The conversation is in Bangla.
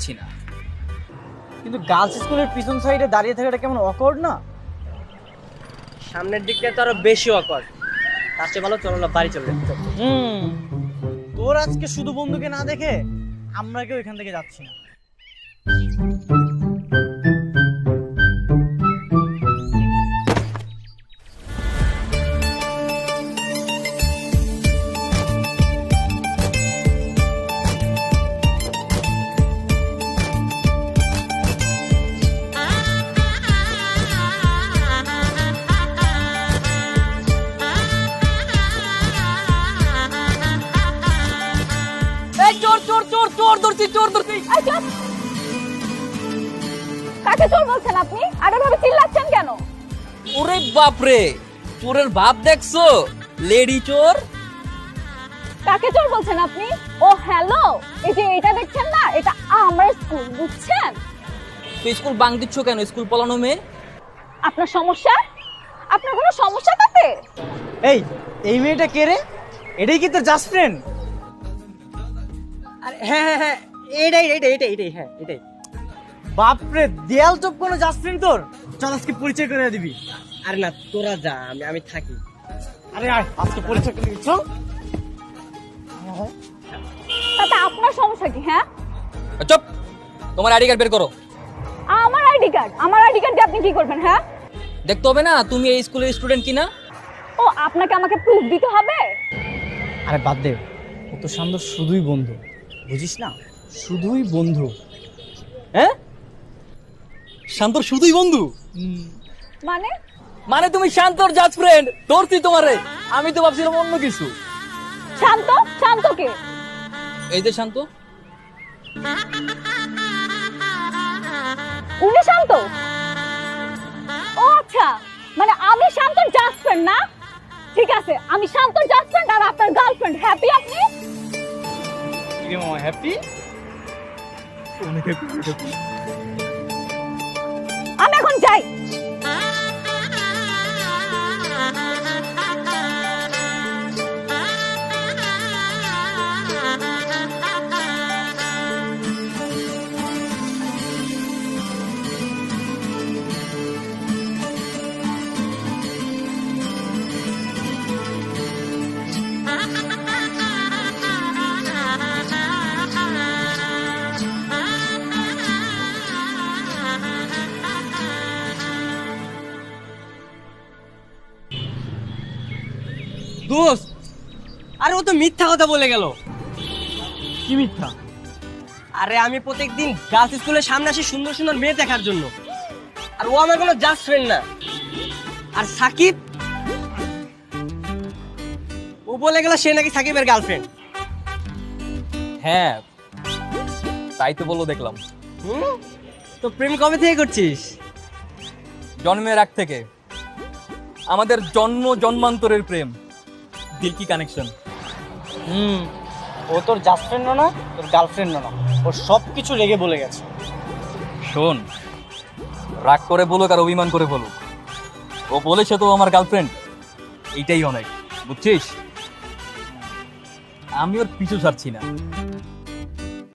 যাচ্ছি না। কিন্তু গার্লস স্কুলের পিছন সাইডে দাঁড়িয়ে থাকাটা কেমন অকওয়ার্ড না? সামনের দিকটা তো আরো বেশি অকওয়ার্ড। তার চেয়ে ভালো চলো না বাড়ি চলে যাই। তোর আজকে শুধু বন্ধুকে না দেখে আমরা কেউ এখান থেকে যাচ্ছি না। কাকে চোর বলছেন আপনি? আর এভাবে চিল্লাচ্ছেন কেন? ওরে বাপরে, চোরের ভাব দেখছো? লেডি চোর। কাকে চোর বলছেন আপনি? ও হ্যালো, এই যে এটা দেখছেন না, এটা আমার স্কুল, বুঝছেন? তো স্কুল বাং দিচ্ছ কেন? স্কুল পলানো মেয়ে। আপনার সমস্যা? আপনার কোনো সমস্যা তাতে? এই মেয়েটা কে রে? এটাই কি তোর জাস্ট ফ্রেন্ড? আরে হ্যাঁ হ্যাঁ হ্যাঁ, এটাই হ্যাঁ এটাই। বাপরে, দেয়াল চোপ কোনো জাস্ট ফ্রেন্ড তোর? চল আজকে পরিচয় করে দিবি। আরে না তোরা যা, আমি থাকি। আরে আয়, আজকে পরিচয় করে দিবি, চল। তাতে আপনার সমস্যা কি? হ্যাঁ, চুপ, তোমার আইডি কার্ড বের করো। আমার আইডি কার্ড? আমার আইডি কার্ড দিয়ে আপনি কি করবেন? হ্যাঁ, দেখতে হবে না তুমি এই স্কুলের স্টুডেন্ট কিনা? ও আপনাকে আমাকে প্রুফ দিতে হবে? আরে বাদ দে, ও তো শান্ত শুধুই বন্ধু, বুঝিস না? শুধুই বন্ধু। হ্যাঁ, শান্তর শুধুই বন্ধু? মানে মানে তুমি শান্তর জাস্ট ফ্রেন্ড? ধরছি তোমারে, আমি তো ভাবছিলাম অন্য কিছু। শান্ত? শান্তকে? এই যে শান্ত। উনি শান্ত? ও আচ্ছা, মানে আমি শান্তর জাস্ট ফ্রেন্ড না? ঠিক আছে, আমি শান্তর জাস্ট ফ্রেন্ড আর আপনার গার্লফ্রেন্ড। হ্যাপি আপনি? কি মামা, হ্যাপি? আমি এখন যাই। দোস্ত, আরে ও তো মিথ্যা কথা বলে গেল। কি মিথ্যা? আরে আমি প্রত্যেকদিন গার্লস স্কুলের সামনে আসি সুন্দর সুন্দর মেয়ে দেখার জন্য, আর ও আমার কোনো জাস্ট ফ্রেন্ড না। আর সাকিব, ও বলে গেল সে নাকি সাকিবের গার্লফ্রেন্ড। হ্যাঁ, তাই তো বললো দেখলাম। তো প্রেম কবে থেকে করছিস? জন্মের আগ থেকে, আমাদের জন্মান্তরের প্রেম। দিল কি কানেকশন। ও তোর জাস্ট ফ্রেন্ডও না, তোর গার্লফ্রেন্ডও না, ওর সব কিছু রেগে বলে গেছে। শোন, রাগ করে বলুক আর অভিমান করে বলুক, ও বলেছে তো আমার গার্লফ্রেন্ড, এইটাই অনেক, বুঝছিস? আমি ওর পিছু ছাড়ছি না।